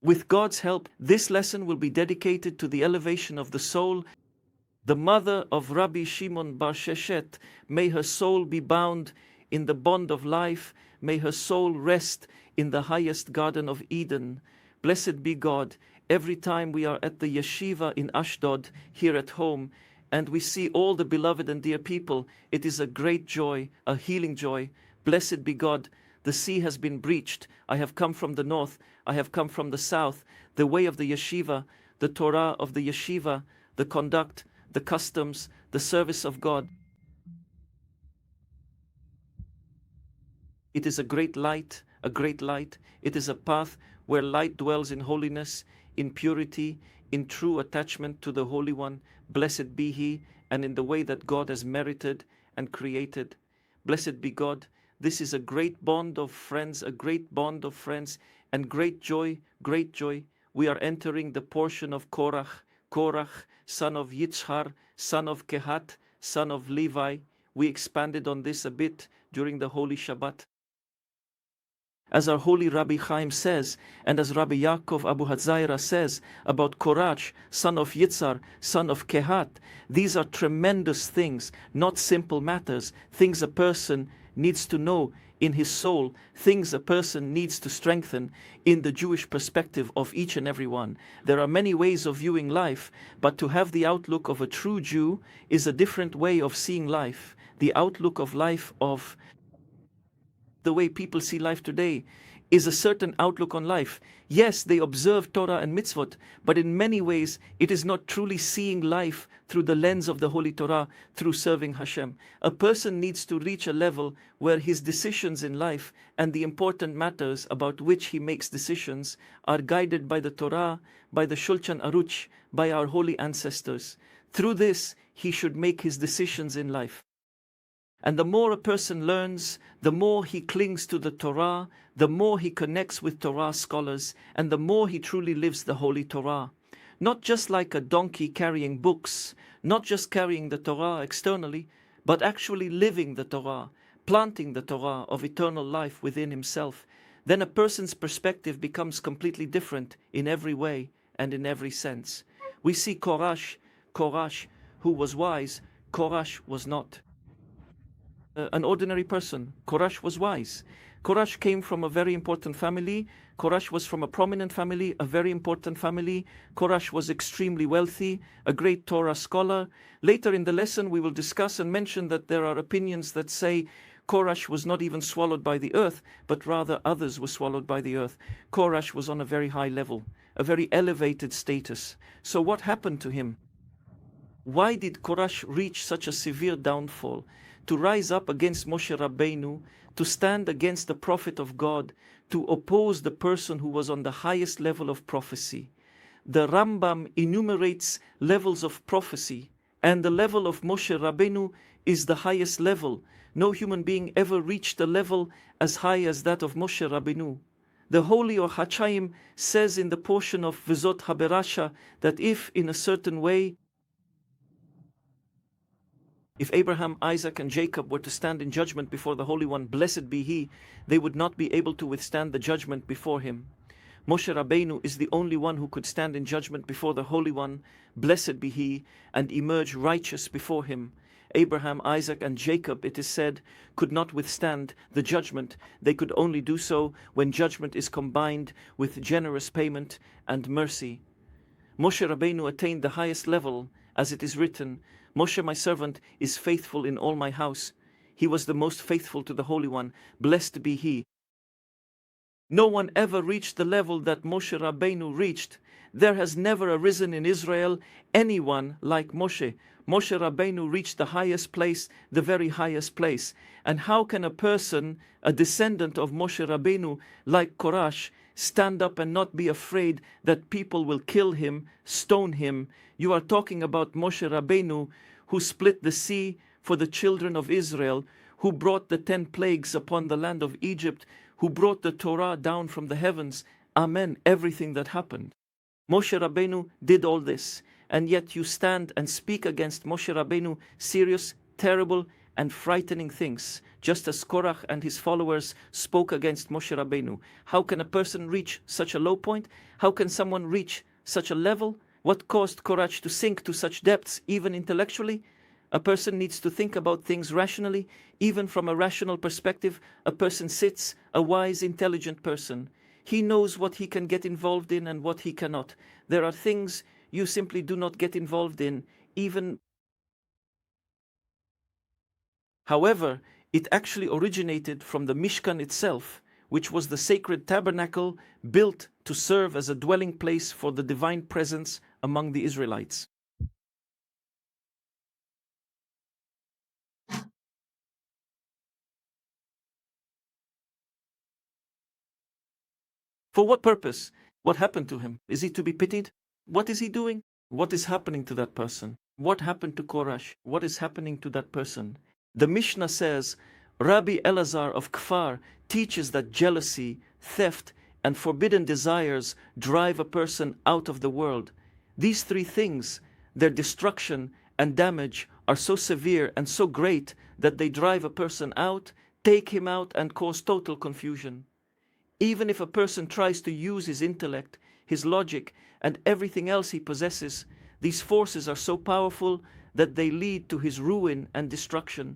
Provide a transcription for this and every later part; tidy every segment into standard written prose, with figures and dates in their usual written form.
With God's help, this lesson will be dedicated to the elevation of the soul. The mother of Rabbi Shimon Bar Sheshet, may her soul be bound in the bond of life. May her soul rest in the highest Garden of Eden. Blessed be God. Every time we are at the yeshiva in Ashdod, here at home, and we see all the beloved and dear people, it is a great joy, a healing joy. Blessed be God. The sea has been breached. I have come from the north. I have come from the south. The way of the yeshiva, the Torah of the yeshiva, the conduct, the customs, the service of God. It is a great light, a great light. It is a path where light dwells in holiness, in purity, in true attachment to the Holy One. Blessed be He, and in the way that God has merited and created. Blessed be God. This is a great bond of friends, a great bond of friends, and great joy, great joy. We are entering the portion of Korach, Korach, son of Yitzhar, son of Kehat, son of Levi. We expanded on this a bit during the Holy Shabbat. As our holy Rabbi Chaim says, and as Rabbi Yaakov Abu Hatzaira says about Korach, son of Yitzhar, son of Kehat, these are tremendous things, not simple matters, things a person needs to know in his soul, things a person needs to strengthen in the Jewish perspective of each and every one. There are many ways of viewing life, but to have the outlook of a true Jew is a different way of seeing life. The outlook of life, of the way people see life today, is a certain outlook on life. Yes, they observe Torah and mitzvot, but in many ways it is not truly seeing life through the lens of the Holy Torah, through serving Hashem. A person needs to reach a level where his decisions in life and the important matters about which he makes decisions are guided by the Torah, by the Shulchan Aruch, by our holy ancestors. Through this, he should make his decisions in life. And the more a person learns, the more he clings to the Torah, the more he connects with Torah scholars, and the more he truly lives the Holy Torah. Not just like a donkey carrying books, not just carrying the Torah externally, but actually living the Torah, planting the Torah of eternal life within himself. Then a person's perspective becomes completely different in every way and in every sense. We see Korach, who was wise, Korach was not. An ordinary person. Korach was wise. Korach came from a very important family. Korach was from a prominent family, a very important family. Korach was extremely wealthy, a great Torah scholar. Later in the lesson we will discuss and mention that there are opinions that say Korach was not even swallowed by the earth, but rather others were swallowed by the earth. Korach was on a very high level, a very elevated status. So what happened to him? Why did Korach reach such a severe downfall? To rise up against Moshe Rabbeinu, to stand against the prophet of God, to oppose the person who was on the highest level of prophecy. The Rambam enumerates levels of prophecy, and the level of Moshe Rabbeinu is the highest level. No human being ever reached a level as high as that of Moshe Rabbeinu. The Holy Or Hachaim says in the portion of Vezot Haberasha that if in a certain way, if Abraham, Isaac, and Jacob were to stand in judgment before the Holy One, blessed be He, they would not be able to withstand the judgment before Him. Moshe Rabbeinu is the only one who could stand in judgment before the Holy One, blessed be He, and emerge righteous before Him. Abraham, Isaac, and Jacob, it is said, could not withstand the judgment. They could only do so when judgment is combined with generous payment and mercy. Moshe Rabbeinu attained the highest level, as it is written, Moshe my servant is faithful in all my house. He was the most faithful to the Holy One. Blessed be He. No one ever reached the level that Moshe Rabbeinu reached. There has never arisen in Israel anyone like Moshe. Moshe Rabbeinu reached the highest place, the very highest place. And how can a person, a descendant of Moshe Rabbeinu, like Korach, stand up and not be afraid that people will kill him, stone him? You are talking about Moshe Rabbeinu, who split the sea for the children of Israel, who brought the 10 plagues upon the land of Egypt, who brought the Torah down from the heavens. Amen, everything that happened. Moshe Rabbeinu did all this, and yet you stand and speak against Moshe Rabbeinu, serious, terrible, and frightening things, just as Korach and his followers spoke against Moshe Rabbeinu. How can a person reach such a low point? How can someone reach such a level? What caused Korach to sink to such depths, even intellectually? A person needs to think about things rationally. Even from a rational perspective, a person sits, a wise, intelligent person. He knows what he can get involved in and what he cannot. There are things you simply do not get involved in, even. However, it actually originated from the Mishkan itself, which was the sacred tabernacle built to serve as a dwelling place for the divine presence among the Israelites. For what purpose? What happened to him? Is he to be pitied? What is he doing? What is happening to that person? What happened to Korach? What is happening to that person? The Mishnah says, Rabbi Elazar of Kfar teaches that jealousy, theft, and forbidden desires drive a person out of the world. These three things, their destruction and damage, are so severe and so great that they drive a person out, take him out, and cause total confusion. Even if a person tries to use his intellect, his logic, and everything else he possesses, these forces are so powerful that they lead to his ruin and destruction.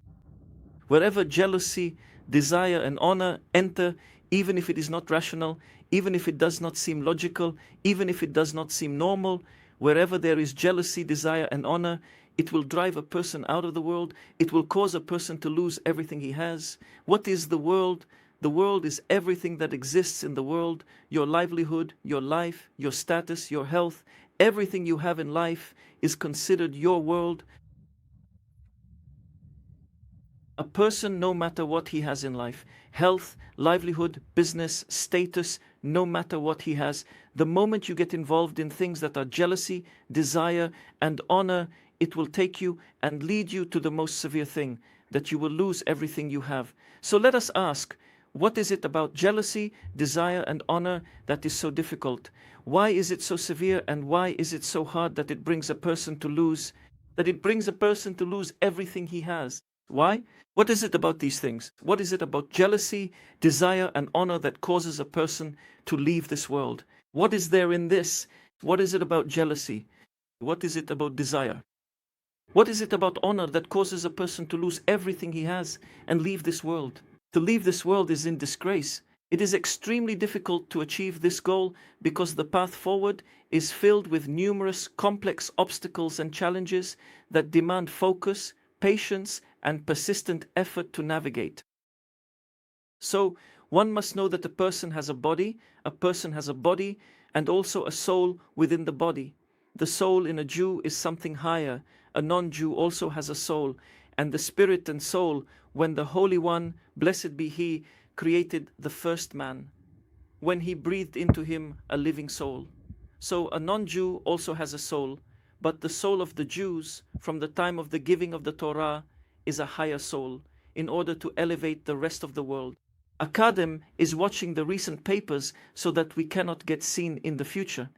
Wherever jealousy, desire, and honor enter, even if it is not rational, even if it does not seem logical, even if it does not seem normal, wherever there is jealousy, desire, and honor, it will drive a person out of the world. It will cause a person to lose everything he has. What is the world? The world is everything that exists in the world, your livelihood, your life, your status, your health. Everything you have in life is considered your world. A person, no matter what he has in life, health, livelihood, business, status, no matter what he has, the moment you get involved in things that are jealousy, desire, and honor, it will take you and lead you to the most severe thing, that you will lose everything you have. So let us ask, what is it about jealousy, desire, and honor that is so difficult? Why is it so severe, and why is it so hard that it brings a person to lose everything he has? Why? What is it about these things? What is it about jealousy, desire, and honor that causes a person to leave this world? What is there in this? What is it about jealousy? What is it about desire? What is it about honor that causes a person to lose everything he has and leave this world? To leave this world is in disgrace. It is extremely difficult to achieve this goal because the path forward is filled with numerous complex obstacles and challenges that demand focus, patience, and persistent effort to navigate. So, one must know that a person has a body, and also a soul within the body. The soul in a Jew is something higher. A non-Jew also has a soul, and the spirit and soul, when the Holy One, blessed be He, created the first man, when He breathed into him a living soul. So a non-Jew also has a soul, but the soul of the Jews, from the time of the giving of the Torah, is a higher soul, in order to elevate the rest of the world. A Kadem is watching the recent papers so that we cannot get seen in the future.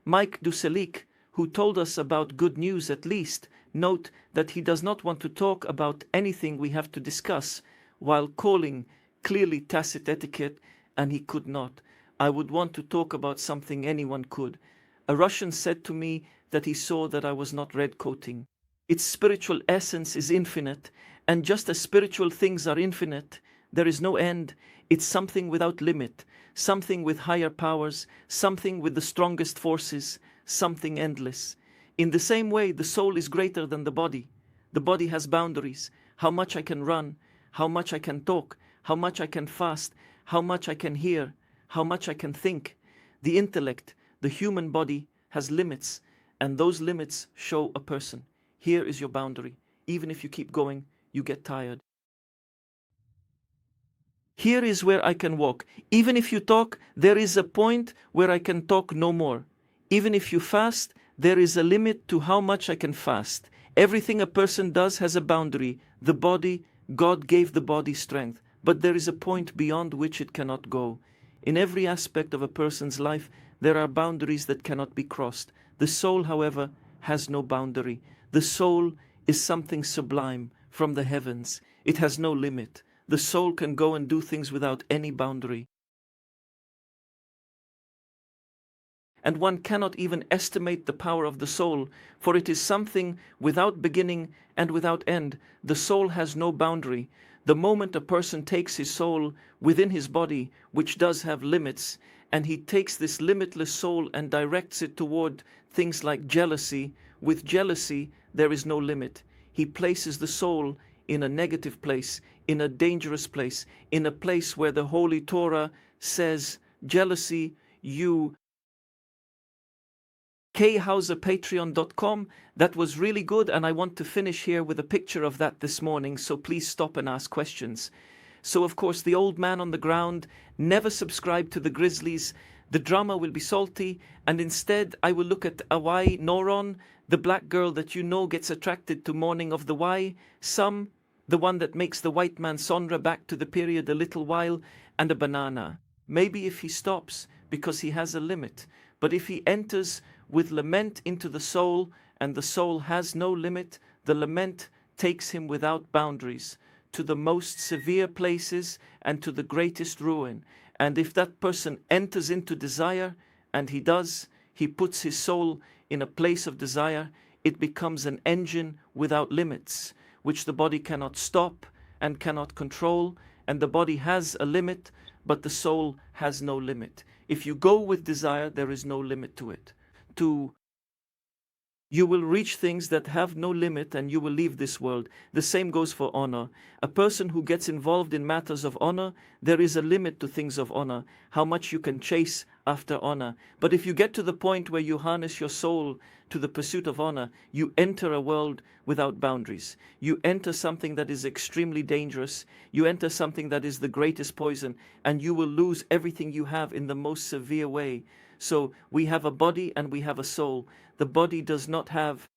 Mike Duselik, who told us about good news at least, note that he does not want to talk about anything we have to discuss, while calling clearly tacit etiquette, and he could not. I would want to talk about something anyone could. A Russian said to me that he saw that I was not red coating. Its spiritual essence is infinite, and just as spiritual things are infinite, there is no end. It's something without limit, something with higher powers, something with the strongest forces, something endless. In the same way, the soul is greater than the body. The body has boundaries, how much I can run, how much I can talk, how much I can fast, how much I can hear, how much I can think. The intellect, the human body, has limits, and those limits show a person. Here is your boundary. Even if you keep going, you get tired. Here is where I can walk. Even if you talk, there is a point where I can talk no more. Even if you fast, there is a limit to how much I can fast. Everything a person does has a boundary. The body, God gave the body strength, but there is a point beyond which it cannot go. In every aspect of a person's life, there are boundaries that cannot be crossed. The soul, however, has no boundary. The soul is something sublime from the heavens. It has no limit. The soul can go and do things without any boundary. And one cannot even estimate the power of the soul, for it is something without beginning and without end. The soul has no boundary. The moment a person takes his soul within his body, which does have limits, and he takes this limitless soul and directs it toward things like jealousy, with jealousy there is no limit. He places the soul in a negative place, in a dangerous place, in a place where the Holy Torah says, jealousy, you khauserpatreon.com. That was really good, and I want to finish here with a picture of that this morning, so please stop and ask questions. So of course the old man on the ground, never subscribe to the Grizzlies. The drama will be salty, and instead I will look at Awai Noron, the black girl that you know gets attracted to Morning of the Y, the one that makes the white man Sonra back to the period a little while, and a banana. Maybe if he stops, because he has a limit. But if he enters with lament into the soul, and the soul has no limit, the lament takes him without boundaries to the most severe places and to the greatest ruin. And if that person enters into desire, and he does, he puts his soul in a place of desire, it becomes an engine without limits, which the body cannot stop and cannot control, and the body has a limit, but the soul has no limit. If you go with desire, there is no limit to it. You will reach things that have no limit, and you will leave this world. The same goes for honor. A person who gets involved in matters of honor, there is a limit to things of honor, how much you can chase after honor. But if you get to the point where you harness your soul to the pursuit of honor, you enter a world without boundaries. You enter something that is extremely dangerous. You enter something that is the greatest poison, and you will lose everything you have in the most severe way. So we have a body and we have a soul. The body does not have...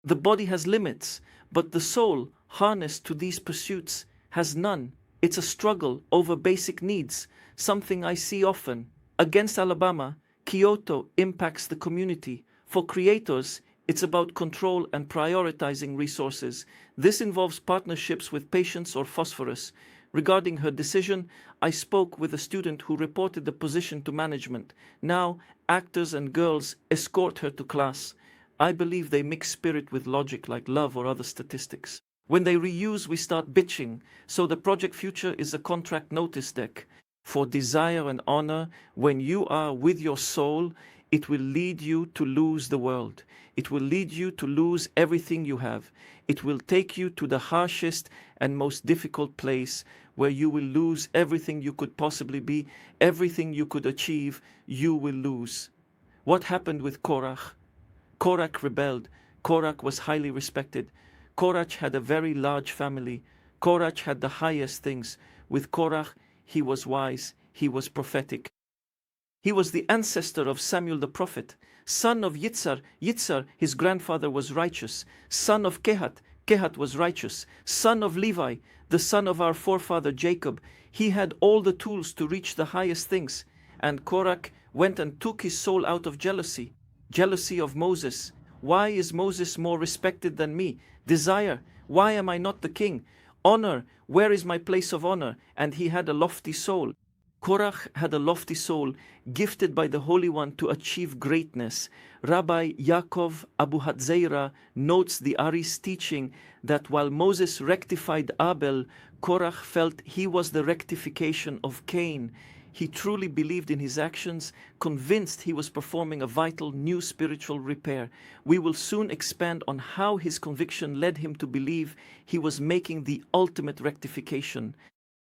The body has limits, but the soul, harnessed to these pursuits, has none. It's a struggle over basic needs, something I see often. Against Alabama, Kyoto impacts the community. For creators, it's about control and prioritizing resources. This involves partnerships with patients or phosphorus. Regarding her decision, I spoke with a student who reported the position to management. Now, actors and girls escort her to class. I believe they mix spirit with logic like love or other statistics. When they reuse, we start bitching. So the project future is a contract notice deck. For desire and honor, when you are with your soul, it will lead you to lose the world. It will lead you to lose everything you have. It will take you to the harshest and most difficult place where you will lose everything you could possibly be, everything you could achieve, you will lose. What happened with Korach? Korach rebelled. Korach was highly respected. Korach had a very large family. Korach had the highest things. With Korach, he was wise, he was prophetic. He was the ancestor of Samuel the prophet, son of Yitzhar. Yitzhar, his grandfather, was righteous. Son of Kehat, Kehat was righteous. Son of Levi, the son of our forefather Jacob. He had all the tools to reach the highest things. And Korach went and took his soul out of jealousy. Jealousy of Moses. Why is Moses more respected than me? Desire. Why am I not the king? Honor. Where is my place of honor? And he had a lofty soul. Korach had a lofty soul, gifted by the Holy One to achieve greatness. Rabbi Yaakov Abu Hatzeira notes the Ari's teaching that while Moses rectified Abel, Korach felt he was the rectification of Cain. He truly believed in his actions, convinced he was performing a vital new spiritual repair. We will soon expand on how his conviction led him to believe he was making the ultimate rectification.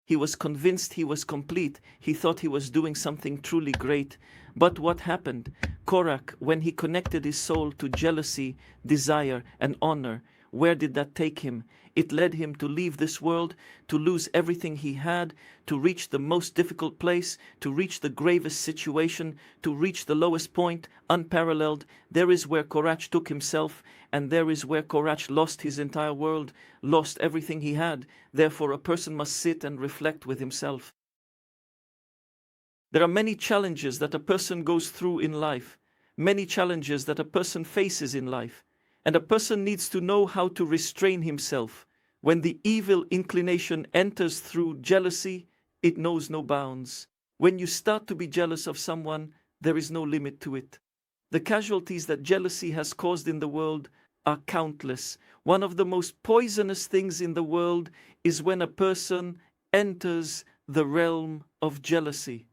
He was convinced he was complete. He thought he was doing something truly great. But what happened? Korach, when he connected his soul to jealousy, desire, and honor, where did that take him? It led him to leave this world, to lose everything he had, to reach the most difficult place, to reach the gravest situation, to reach the lowest point, unparalleled. There is where Korach took himself, and there is where Korach lost his entire world, lost everything he had. Therefore, a person must sit and reflect with himself. There are many challenges that a person goes through in life, many challenges that a person faces in life. And a person needs to know how to restrain himself. When the evil inclination enters through jealousy, it knows no bounds. When you start to be jealous of someone, there is no limit to it. The casualties that jealousy has caused in the world are countless. One of the most poisonous things in the world is when a person enters the realm of jealousy.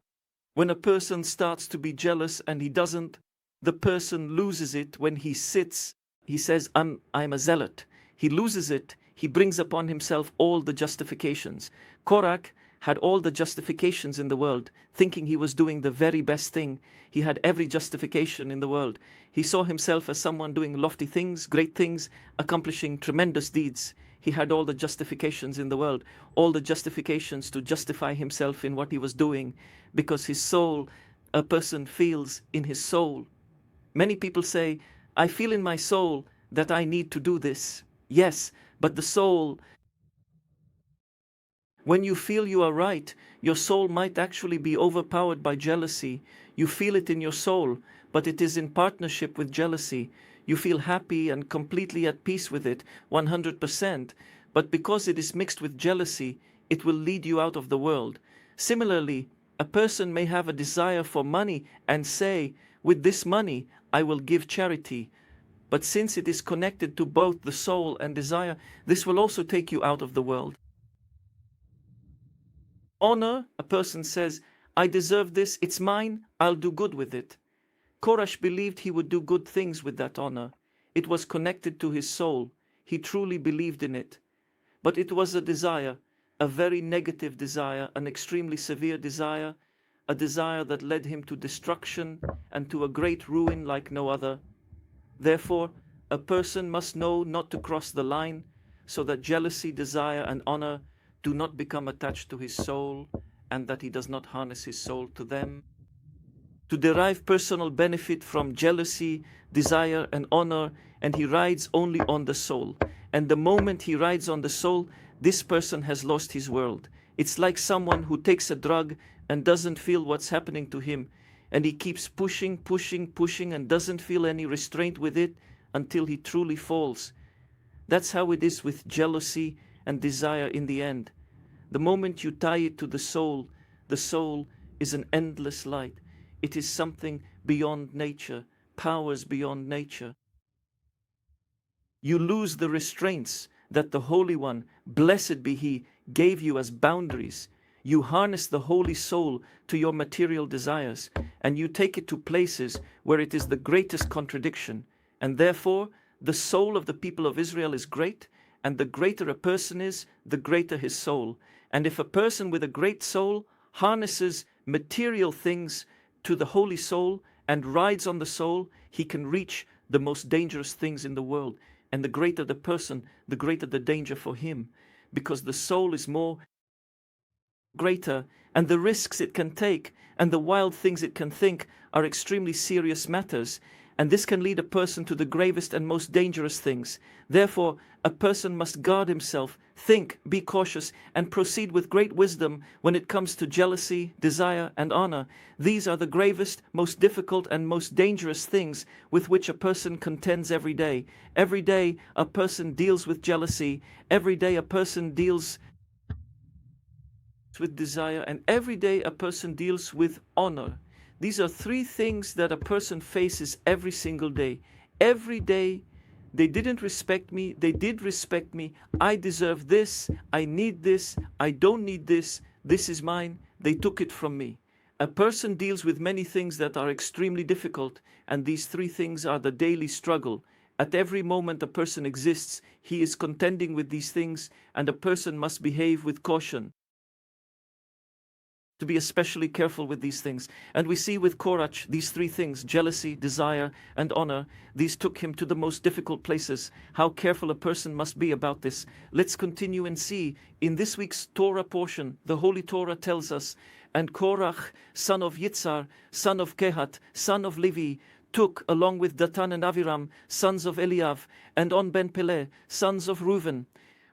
When a person starts to be jealous and he doesn't, the person loses it when he sits. He says, I'm a zealot. He loses it. He brings upon himself all the justifications. Korach had all the justifications in the world, thinking he was doing the very best thing. He had every justification in the world. He saw himself as someone doing lofty things, great things, accomplishing tremendous deeds. He had all the justifications in the world, all the justifications to justify himself in what he was doing, because his soul, a person feels in his soul. Many people say, I feel in my soul that I need to do this. Yes, but the soul, when you feel you are right, your soul might actually be overpowered by jealousy. You feel it in your soul, but it is in partnership with jealousy. You feel happy and completely at peace with it, 100%. But because it is mixed with jealousy, it will lead you out of the world. Similarly, a person may have a desire for money and say, with this money, I will give charity. But since it is connected to both the soul and desire, this will also take you out of the world. Honor, a person says, I deserve this, it's mine, I'll do good with it. Korach believed he would do good things with that honor. It was connected to his soul. He truly believed in it. But it was a desire, a very negative desire, an extremely severe desire, a desire that led him to destruction and to a great ruin like no other. Therefore, a person must know not to cross the line, so that jealousy, desire, and honor do not become attached to his soul, and that he does not harness his soul to them. To derive personal benefit from jealousy, desire, and honor, and he rides only on the soul. And the moment he rides on the soul, this person has lost his world. It's like someone who takes a drug and doesn't feel what's happening to him, and he keeps pushing, and doesn't feel any restraint with it until he truly falls. That's how it is with jealousy and desire in the end. The moment you tie it to the soul is an endless light. It is something beyond nature, powers beyond nature. You lose the restraints that the Holy One, blessed be He, gave you as boundaries. You harness the Holy Soul to your material desires, and you take it to places where it is the greatest contradiction. And therefore, the soul of the people of Israel is great, and the greater a person is, the greater his soul. And if a person with a great soul harnesses material things to the Holy Soul and rides on the soul, he can reach the most dangerous things in the world. And the greater the person, the greater the danger for him, because the soul is more greater, and the risks it can take and the wild things it can think are extremely serious matters, and this can lead a person to the gravest and most dangerous things. Therefore, a person must guard himself, think, be cautious, and proceed with great wisdom when it comes to jealousy, desire, and honor. These are the gravest, most difficult, and most dangerous things with which a person contends every day. Every day a person deals with jealousy. Every day a person deals with desire, and every day a person deals with honor. These are three things that a person faces every single day. Every day, they didn't respect me, they did respect me, I deserve this, I need this, I don't need this, this is mine, they took it from me. A person deals with many things that are extremely difficult, and these three things are the daily struggle. At every moment a person exists, he is contending with these things, and a person must behave with caution, to be especially careful with these things. And we see with Korach, these three things, jealousy, desire, and honor, these took him to the most difficult places. How careful a person must be about this. Let's continue and see. In this week's Torah portion, the Holy Torah tells us, and Korach, son of Yitzhar, son of Kehat, son of Levi, took, along with Datan and Aviram, sons of Eliav, and On ben Peleh, sons of Reuven.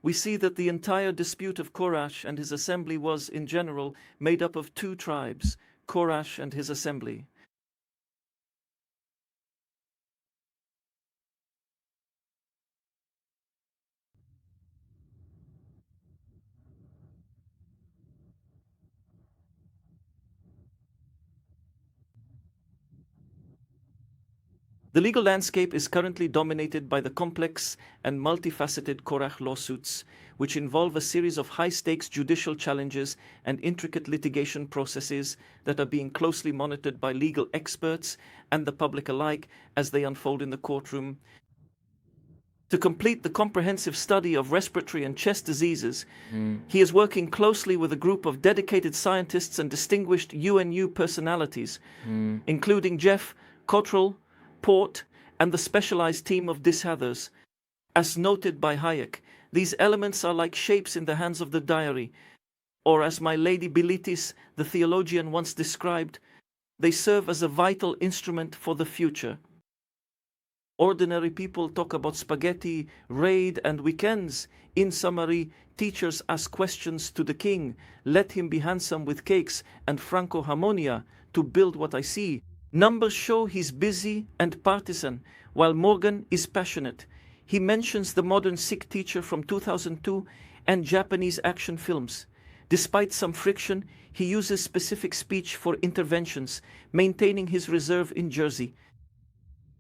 We see that the entire dispute of Korach and his assembly was, in general, made up of two tribes, Korach and his assembly. The legal landscape is currently dominated by the complex and multifaceted Korach lawsuits, which involve a series of high-stakes judicial challenges and intricate litigation processes that are being closely monitored by legal experts and the public alike as they unfold in the courtroom. To complete the comprehensive study of respiratory and chest diseases, he is working closely with a group of dedicated scientists and distinguished UNU personalities, including Jeff Cottrell, Port, and the specialized team of Dishathers. As noted by Hayek, these elements are like shapes in the hands of the diary, or as my lady Bilitis, the theologian, once described, they serve as a vital instrument for the future. Ordinary people talk about spaghetti, raid, and weekends. In summary, teachers ask questions to the king. Let him be handsome with cakes and Franco Harmonia to build what I see. Numbers show he's busy and partisan, while Morgan is passionate. He mentions the modern Sikh teacher from 2002 and Japanese action films. Despite some friction, he uses specific speech for interventions, maintaining his reserve in Jersey.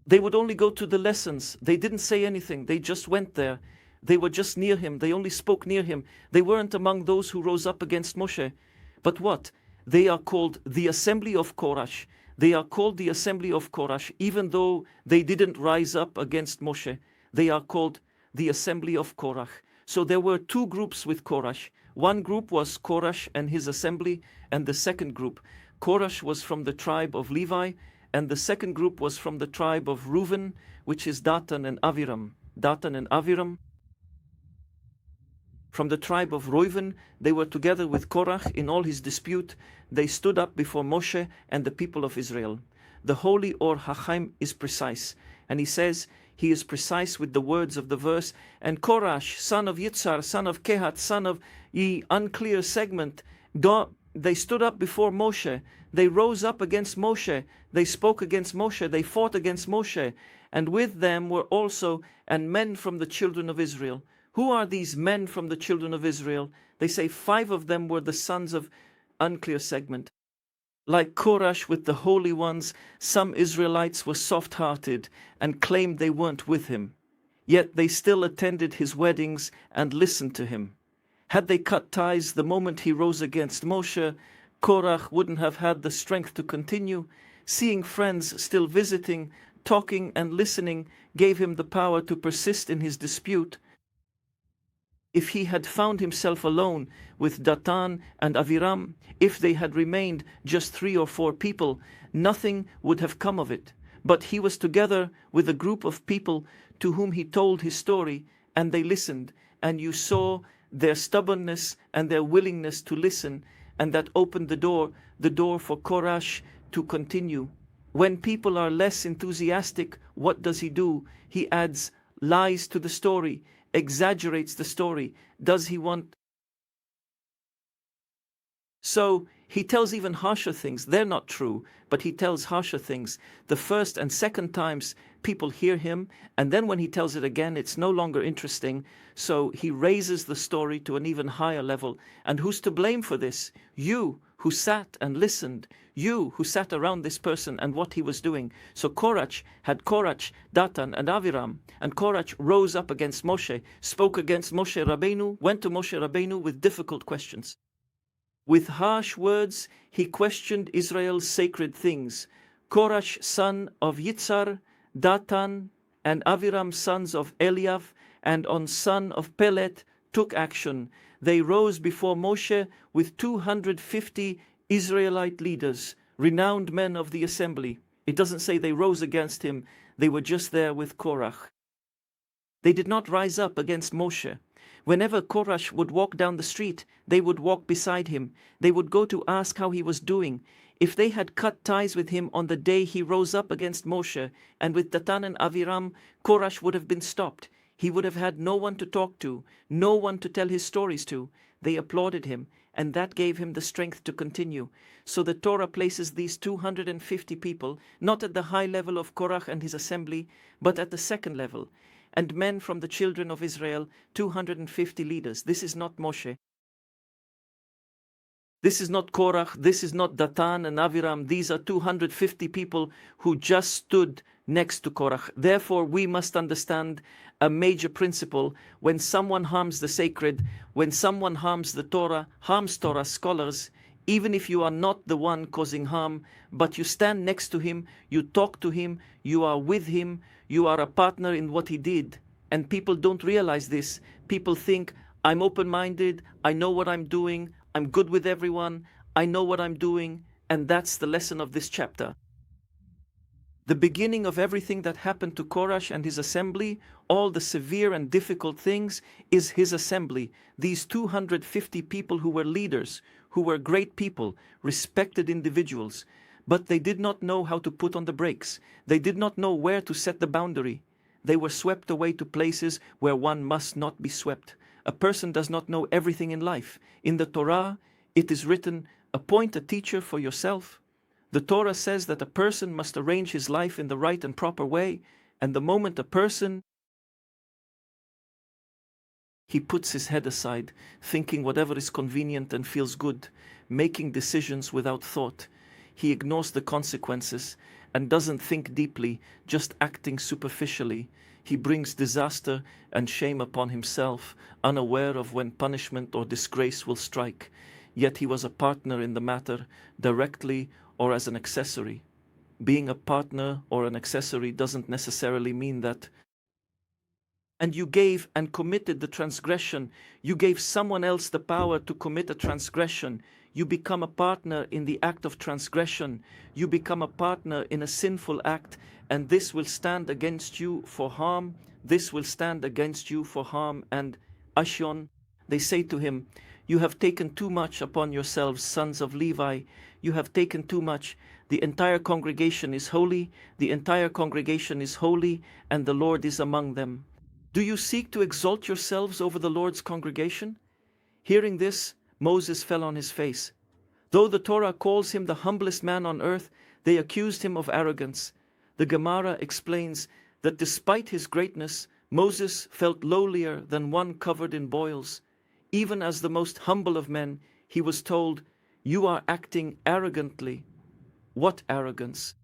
They would only go to the lessons. They didn't say anything. They just went there. They were just near him. They only spoke near him. They weren't among those who rose up against Moshe. But what? They are called the Assembly of Korach. They are called the Assembly of Korach, even though they didn't rise up against Moshe. They are called the Assembly of Korach. So there were two groups with Korach. One group was Korach and his assembly, and the second group, Korach, was from the tribe of Levi, and the second group was from the tribe of Reuven, which is Datan and Aviram. Datan and Aviram. From the tribe of Reuven, they were together with Korach in all his dispute. They stood up before Moshe and the people of Israel. The Holy Or HaChaim is precise, and he says he is precise with the words of the verse. And Korach, son of Yitzhar, son of Kehat, son of Ye, unclear segment, they stood up before Moshe. They rose up against Moshe. They spoke against Moshe. They fought against Moshe. And with them were also and men from the children of Israel. Who are these men from the children of Israel? They say 5 of them were the sons of unclear segment. Like Korach with the holy ones, some Israelites were soft-hearted and claimed they weren't with him. Yet they still attended his weddings and listened to him. Had they cut ties the moment he rose against Moshe, Korach wouldn't have had the strength to continue. Seeing friends still visiting, talking and listening gave him the power to persist in his dispute. If he had found himself alone with Datan and Aviram, if they had remained just 3 or 4 people, nothing would have come of it. But he was together with a group of people to whom he told his story, and they listened, and you saw their stubbornness and their willingness to listen, and that opened the door for Korach to continue. When people are less enthusiastic, what does he do? He adds lies to the story, exaggerates the story. Does he want? So he tells even harsher things. They're not true, but he tells harsher things. The first and second times people hear him, and then when he tells it again, it's no longer interesting. So he raises the story to an even higher level. And who's to blame for this? You, who sat and listened. You, who sat around this person and what he was doing. So Korach had Korach, Datan, and Aviram. And Korach rose up against Moshe, spoke against Moshe Rabbeinu, went to Moshe Rabbeinu with difficult questions. With harsh words, he questioned Israel's sacred things. Korach, son of Yitzhar, Datan, and Aviram, sons of Eliav, and on son of Pelet, took action. They rose before Moshe with 250 Israelite leaders, renowned men of the assembly. It doesn't say they rose against him. They were just there with Korach. They did not rise up against Moshe. Whenever Korach would walk down the street, they would walk beside him. They would go to ask how he was doing. If they had cut ties with him on the day he rose up against Moshe, and with Datan and Aviram, Korach would have been stopped. He would have had no one to talk to, no one to tell his stories to. They applauded him, and that gave him the strength to continue. So the Torah places these 250 people, not at the high level of Korach and his assembly, but at the second level. And men from the children of Israel, 250 leaders. This is not Moshe. This is not Korach, this is not Datan and Aviram. These are 250 people who just stood next to Korach. Therefore, we must understand a major principle. When someone harms the sacred, when someone harms the Torah, harms Torah scholars, even if you are not the one causing harm, but you stand next to him, you talk to him, you are with him, you are a partner in what he did. And people don't realize this. People think, I'm open-minded, I know what I'm doing, I'm good with everyone, I know what I'm doing, and that's the lesson of this chapter. The beginning of everything that happened to Korach and his assembly, all the severe and difficult things, is his assembly. These 250 people who were leaders, who were great people, respected individuals, but they did not know how to put on the brakes. They did not know where to set the boundary. They were swept away to places where one must not be swept. A person does not know everything in life. In the Torah, it is written, appoint a teacher for yourself. The Torah says that a person must arrange his life in the right and proper way, and the moment a person, he puts his head aside, thinking whatever is convenient and feels good, making decisions without thought. He ignores the consequences and doesn't think deeply, just acting superficially. He brings disaster and shame upon himself, unaware of when punishment or disgrace will strike. Yet he was a partner in the matter, directly or as an accessory. Being a partner or an accessory doesn't necessarily mean that. And you gave and committed the transgression. You gave someone else the power to commit a transgression. You become a partner in the act of transgression. You become a partner in a sinful act, and this will stand against you for harm. This will stand against you for harm. And Ashon, they say to him, you have taken too much upon yourselves, sons of Levi. You have taken too much. The entire congregation is holy. The entire congregation is holy, and the Lord is among them. Do you seek to exalt yourselves over the Lord's congregation? Hearing this, Moses fell on his face. Though the Torah calls him the humblest man on earth, they accused him of arrogance. The Gemara explains that despite his greatness, Moses felt lowlier than one covered in boils. Even as the most humble of men, he was told, you are acting arrogantly. What arrogance?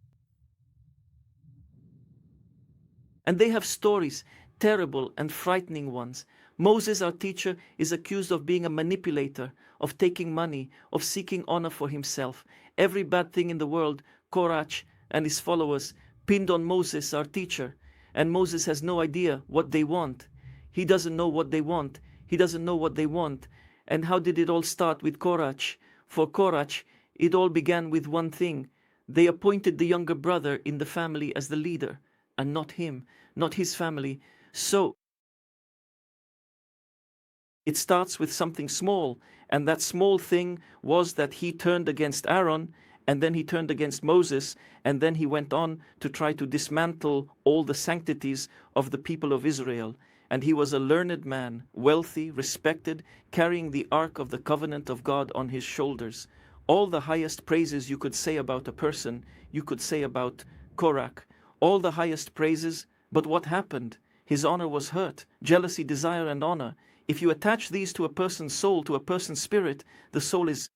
And they have stories, terrible and frightening ones. Moses, our teacher, is accused of being a manipulator, of taking money, of seeking honor for himself. Every bad thing in the world, Korach and his followers pinned on Moses, our teacher. And Moses has no idea what they want. He doesn't know what they want. He doesn't know what they want. And how did it all start with Korach? For Korach, it all began with one thing. They appointed the younger brother in the family as the leader, and not him, not his family. So it starts with something small, and that small thing was that he turned against Aaron, and then he turned against Moses, and then he went on to try to dismantle all the sanctities of the people of Israel. And he was a learned man, wealthy, respected, carrying the Ark of the Covenant of God on his shoulders. All the highest praises you could say about a person, you could say about Korach. All the highest praises, but what happened? His honor was hurt. Jealousy, desire, and honor. If you attach these to a person's soul, to a person's spirit, the soul is...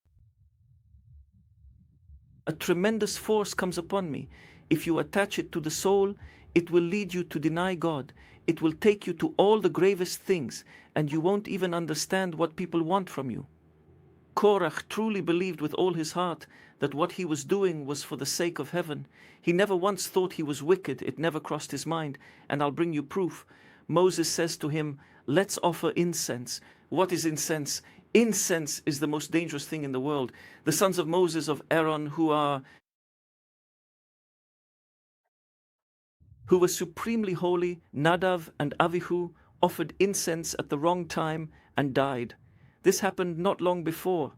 A tremendous force comes upon me. If you attach it to the soul, it will lead you to deny God. It will take you to all the gravest things, and you won't even understand what people want from you. Korach truly believed with all his heart that what he was doing was for the sake of heaven. He never once thought he was wicked. It never crossed his mind. And I'll bring you proof. Moses says to him, let's offer incense. What is incense? Incense is the most dangerous thing in the world. The sons of Moses, of Aaron, who were supremely holy, Nadav and Avihu, offered incense at the wrong time and died. This happened not long before.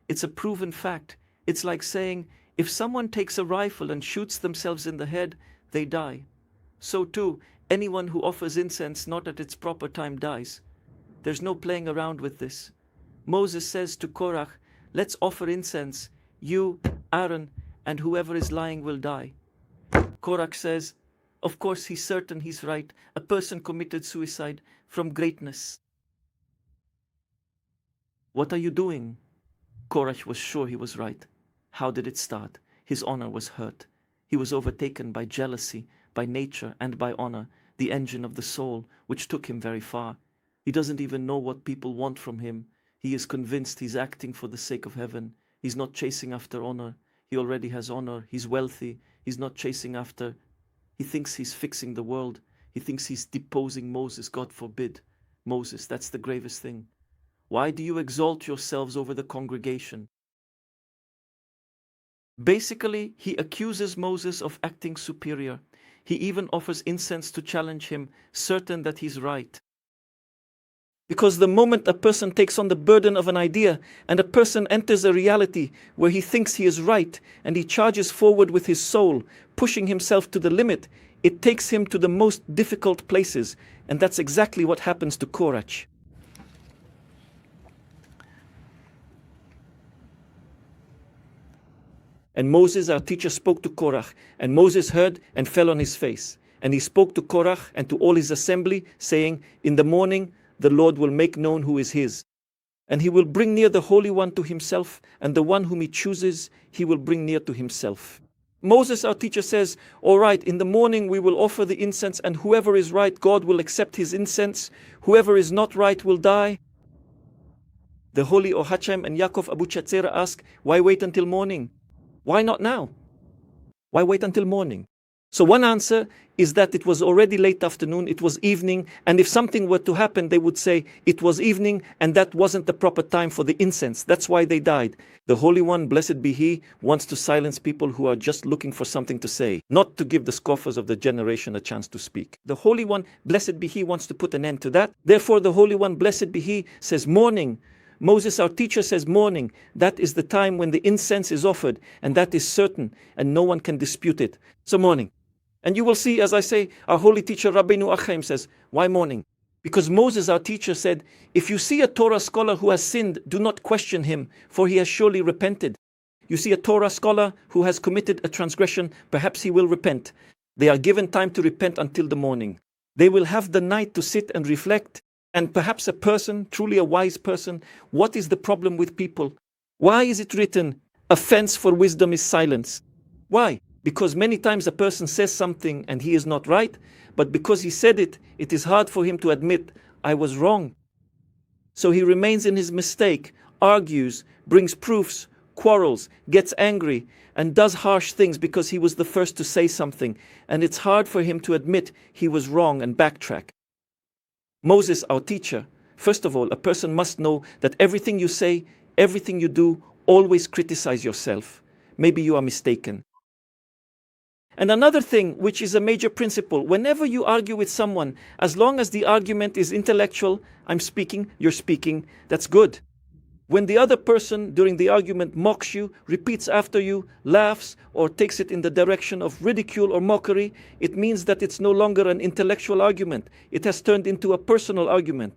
It's a proven fact. It's like saying, if someone takes a rifle and shoots themselves in the head, they die. So too, anyone who offers incense not at its proper time dies. There's no playing around with this. Moses says to Korach, let's offer incense. You, Aaron, and whoever is lying will die. Korach says, of course he's certain he's right. A person committed suicide from greatness. What are you doing? Korach was sure he was right. How did it start? His honor was hurt. He was overtaken by jealousy, by nature, and by honor, the engine of the soul, which took him very far. He doesn't even know what people want from him. He is convinced he's acting for the sake of heaven. He's not chasing after honor. He already has honor. He's wealthy. He's not chasing after. He thinks he's fixing the world. He thinks he's deposing Moses. God forbid. Moses, that's the gravest thing. Why do you exalt yourselves over the congregation? Basically, he accuses Moses of acting superior. He even offers incense to challenge him, certain that he's right. Because the moment a person takes on the burden of an idea and a person enters a reality where he thinks he is right and he charges forward with his soul, pushing himself to the limit, it takes him to the most difficult places. And that's exactly what happens to Korach. And Moses, our teacher, spoke to Korach, and Moses heard and fell on his face. And he spoke to Korach and to all his assembly, saying, in the morning the Lord will make known who is his. And he will bring near the Holy One to himself, and the one whom he chooses he will bring near to himself. Moses, our teacher, says, all right, in the morning we will offer the incense, and whoever is right, God will accept his incense. Whoever is not right will die. The holy Ohachem and Yaakov Abu Chatzera ask, why wait until morning? Why not now? Why wait until morning? So one answer is that it was already late afternoon, it was evening, and if something were to happen, they would say it was evening and that wasn't the proper time for the incense. That's why they died. The Holy One, blessed be He, wants to silence people who are just looking for something to say, not to give the scoffers of the generation a chance to speak. The Holy One, blessed be He, wants to put an end to that. Therefore, the Holy One, blessed be He, says morning. Moses, our teacher, says morning. That is the time when the incense is offered, and that is certain, and no one can dispute it. So morning. And you will see, as I say, our holy teacher Rabbeinu Achaim says, why morning? Because Moses, our teacher, said, if you see a Torah scholar who has sinned, do not question him, for he has surely repented. You see a Torah scholar who has committed a transgression, perhaps he will repent. They are given time to repent until the morning. They will have the night to sit and reflect. And perhaps a person, truly a wise person, what is the problem with people? Why is it written, a fence for wisdom is silence? Why? Because many times a person says something and he is not right, but because he said it, it is hard for him to admit, I was wrong. So he remains in his mistake, argues, brings proofs, quarrels, gets angry, and does harsh things because he was the first to say something, and it's hard for him to admit he was wrong and backtrack. Moses, our teacher, first of all, a person must know that everything you say, everything you do, always criticize yourself. Maybe you are mistaken. And another thing, which is a major principle, whenever you argue with someone, as long as the argument is intellectual, I'm speaking, you're speaking, that's good. When the other person during the argument mocks you, repeats after you, laughs, or takes it in the direction of ridicule or mockery, it means that it's no longer an intellectual argument. It has turned into a personal argument.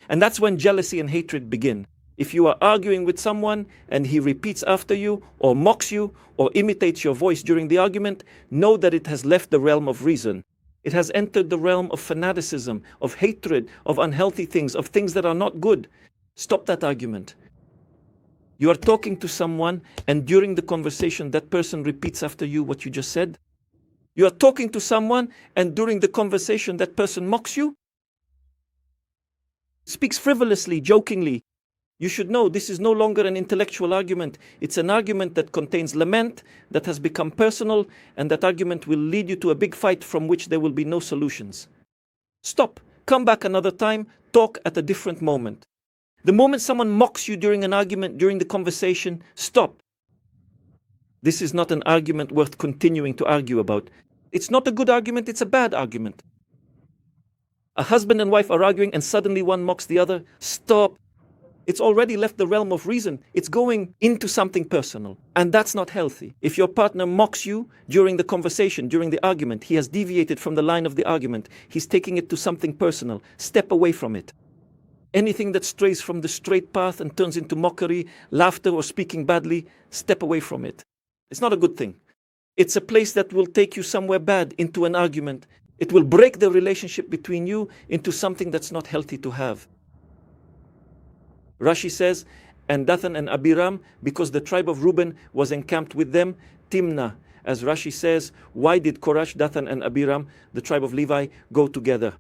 And that's when jealousy and hatred begin. If you are arguing with someone and he repeats after you, or mocks you, or imitates your voice during the argument, know that it has left the realm of reason. It has entered the realm of fanaticism, of hatred, of unhealthy things, of things that are not good. Stop that argument. You are talking to someone and during the conversation that person repeats after you what you just said. You are talking to someone and during the conversation that person mocks you, speaks frivolously, jokingly. You should know this is no longer an intellectual argument. It's an argument that contains lament, that has become personal, and that argument will lead you to a big fight from which there will be no solutions. Stop. Come back another time. Talk at a different moment. The moment someone mocks you during an argument, during the conversation, stop. This is not an argument worth continuing to argue about. It's not a good argument, it's a bad argument. A husband and wife are arguing and suddenly one mocks the other. Stop. It's already left the realm of reason. It's going into something personal. And that's not healthy. If your partner mocks you during the conversation, during the argument, he has deviated from the line of the argument. He's taking it to something personal. Step away from it. Anything that strays from the straight path and turns into mockery, laughter, or speaking badly, step away from it. It's not a good thing. It's a place that will take you somewhere bad, into an argument. It will break the relationship between you into something that's not healthy to have. Rashi says, and Dathan and Abiram, because the tribe of Reuben was encamped with them, Timnah. As Rashi says, why did Korach, Dathan, and Abiram, the tribe of Levi, go together?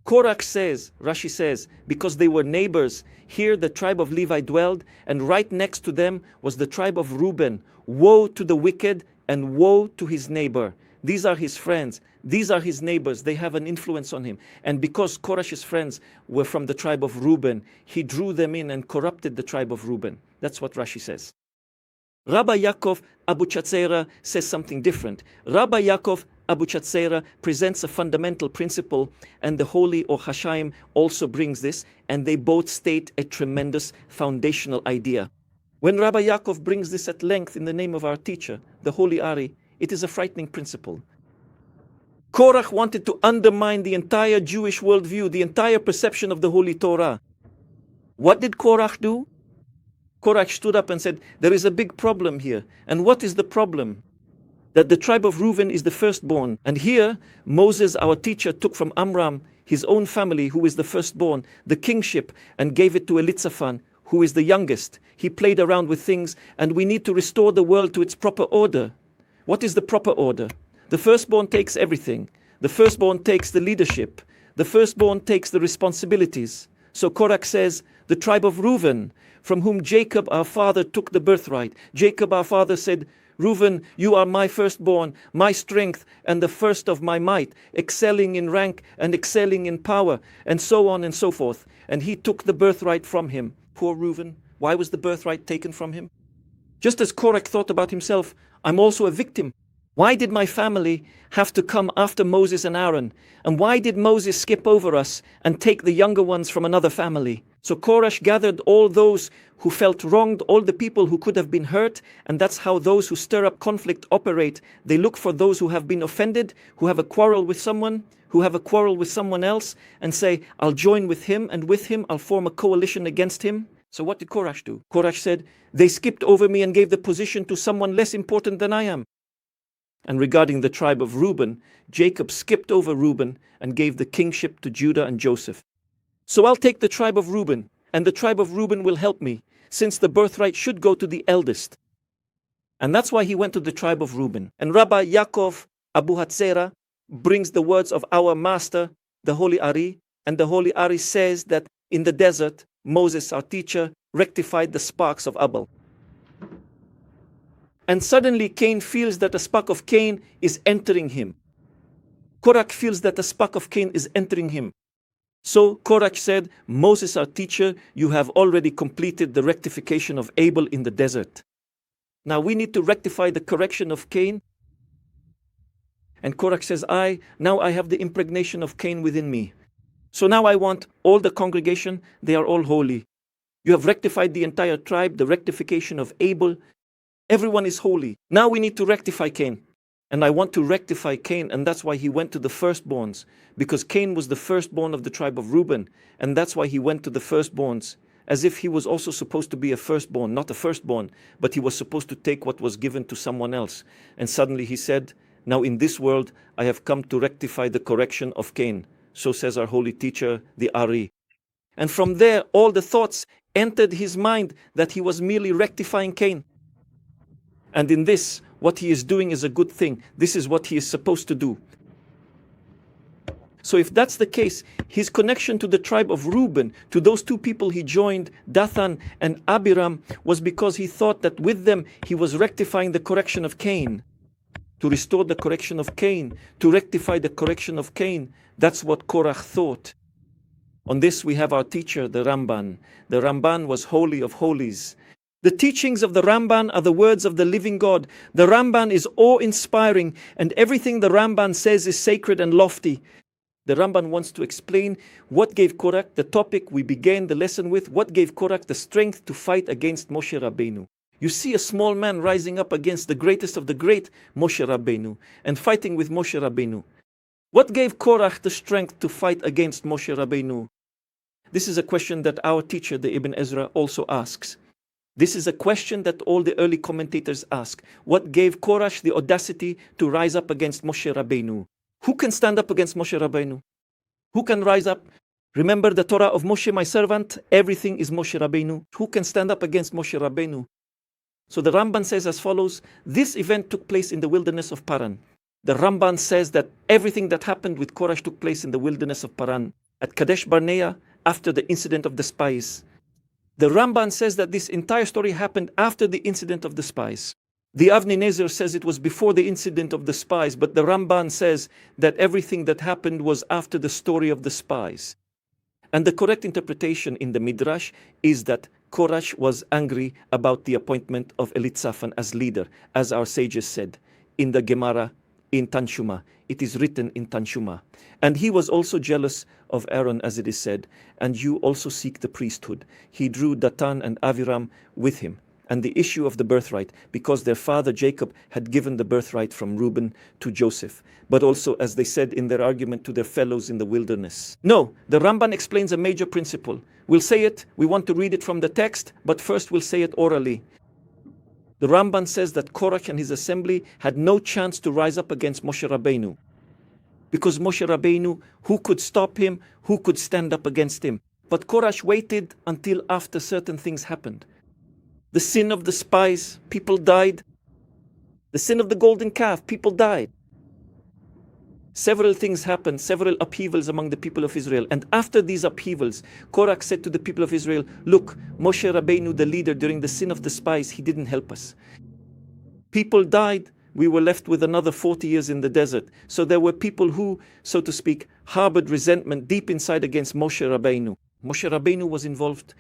Korach says, Rashi says, because they were neighbors. Here the tribe of Levi dwelled, and right next to them was the tribe of Reuben. Woe to the wicked, and woe to his neighbor. These are his friends. These are his neighbors. They have an influence on him. And because Korach's friends were from the tribe of Reuben, he drew them in and corrupted the tribe of Reuben. That's what Rashi says. Rabbi Yaakov Abuchatzera says something different. Rabbi Yaakov Abuchatzera presents a fundamental principle, and the Holy Or Hashaim also brings this, and they both state a tremendous foundational idea. When Rabbi Yaakov brings this at length in the name of our teacher, the Holy Ari, it is a frightening principle. Korach wanted to undermine the entire Jewish worldview, the entire perception of the Holy Torah. What did Korach do? Korach stood up and said, there is a big problem here. And what is the problem? That the tribe of Reuben is the firstborn. And here, Moses, our teacher, took from Amram, his own family, who is the firstborn, the kingship, and gave it to Elitzaphan, who is the youngest. He played around with things, and we need to restore the world to its proper order. What is the proper order? The firstborn takes everything. The firstborn takes the leadership. The firstborn takes the responsibilities. So Korach says, the tribe of Reuben, from whom Jacob our father took the birthright. Jacob our father said, Reuben, you are my firstborn, my strength, and the first of my might, excelling in rank and excelling in power, and so on and so forth. And he took the birthright from him. Poor Reuben. Why was the birthright taken from him? Just as Korach thought about himself, I'm also a victim. Why did my family have to come after Moses and Aaron? And why did Moses skip over us and take the younger ones from another family? So Korach gathered all those who felt wronged, all the people who could have been hurt, and that's how those who stir up conflict operate. They look for those who have been offended, who have a quarrel with someone, who have a quarrel with someone else, and say, I'll join with him, and with him I'll form a coalition against him. So what did Korach do? Korach said, they skipped over me and gave the position to someone less important than I am. And regarding the tribe of Reuben, Jacob skipped over Reuben and gave the kingship to Judah and Joseph. So I'll take the tribe of Reuben, and the tribe of Reuben will help me, since the birthright should go to the eldest. And that's why he went to the tribe of Reuben. And Rabbi Yaakov Abuchatzera brings the words of our master, the Holy Ari, and the Holy Ari says that in the desert, Moses, our teacher, rectified the sparks of Abel. And suddenly Cain feels that a spark of Cain is entering him. Korach feels that a spark of Cain is entering him. So Korach said, Moses, our teacher, you have already completed the rectification of Abel in the desert. Now we need to rectify the correction of Cain. And Korach says, now I have the impregnation of Cain within me. So now I want all the congregation, they are all holy. You have rectified the entire tribe, the rectification of Abel. Everyone is holy. Now we need to rectify Cain. And I want to rectify Cain, and that's why he went to the firstborns. Because Cain was the firstborn of the tribe of Reuben, and that's why he went to the firstborns. As if he was also supposed to be a firstborn, not a firstborn, but he was supposed to take what was given to someone else. And suddenly he said, now in this world I have come to rectify the correction of Cain. So says our holy teacher, the Ari. And from there all the thoughts entered his mind that he was merely rectifying Cain. And in this, what he is doing is a good thing. This is what he is supposed to do. So if that's the case, his connection to the tribe of Reuben, to those two people he joined, Dathan and Abiram, was because he thought that with them he was rectifying the correction of Cain. To restore the correction of Cain, to rectify the correction of Cain. That's what Korach thought. On this we have our teacher, the Ramban. The Ramban was holy of holies. The teachings of the Ramban are the words of the living God. The Ramban is awe-inspiring, and everything the Ramban says is sacred and lofty. The Ramban wants to explain what gave Korach, the topic we began the lesson with, what gave Korach the strength to fight against Moshe Rabbeinu. You see a small man rising up against the greatest of the great, Moshe Rabbeinu, and fighting with Moshe Rabbeinu. What gave Korach the strength to fight against Moshe Rabbeinu? This is a question that our teacher, the Ibn Ezra, also asks. This is a question that all the early commentators ask. What gave Korach the audacity to rise up against Moshe Rabbeinu? Who can stand up against Moshe Rabbeinu? Who can rise up? Remember the Torah of Moshe, my servant? Everything is Moshe Rabbeinu. Who can stand up against Moshe Rabbeinu? So the Ramban says as follows, this event took place in the wilderness of Paran. The Ramban says that everything that happened with Korach took place in the wilderness of Paran, at Kadesh Barnea, after the incident of the spies. The Ramban says that this entire story happened after the incident of the spies. The Avnei Nezer says it was before the incident of the spies, but the Ramban says that everything that happened was after the story of the spies. And the correct interpretation in the Midrash is that Korach was angry about the appointment of Elitzaphan as leader, as our sages said in the Gemara in Tanshuma. It is written in Tanshuma. And he was also jealous of Aaron, as it is said, and you also seek the priesthood. He drew Datan and Aviram with him. And the issue of the birthright, because their father Jacob had given the birthright from Reuben to Joseph, but also, as they said in their argument, to their fellows in the wilderness. No, the Ramban explains a major principle. We'll say it, we want to read it from the text, but first we'll say it orally. The Ramban says that Korach and his assembly had no chance to rise up against Moshe Rabbeinu. Because Moshe Rabbeinu, who could stop him, who could stand up against him? But Korach waited until after certain things happened. The sin of the spies, people died. The sin of the golden calf, people died. Several things happened, several upheavals among the people of Israel. And after these upheavals, Korach said to the people of Israel, look, Moshe Rabbeinu, the leader, during the sin of the spies, he didn't help us. People died. We were left with another 40 years in the desert. So there were people who, so to speak, harbored resentment deep inside against Moshe Rabbeinu. Moshe Rabbeinu was involved.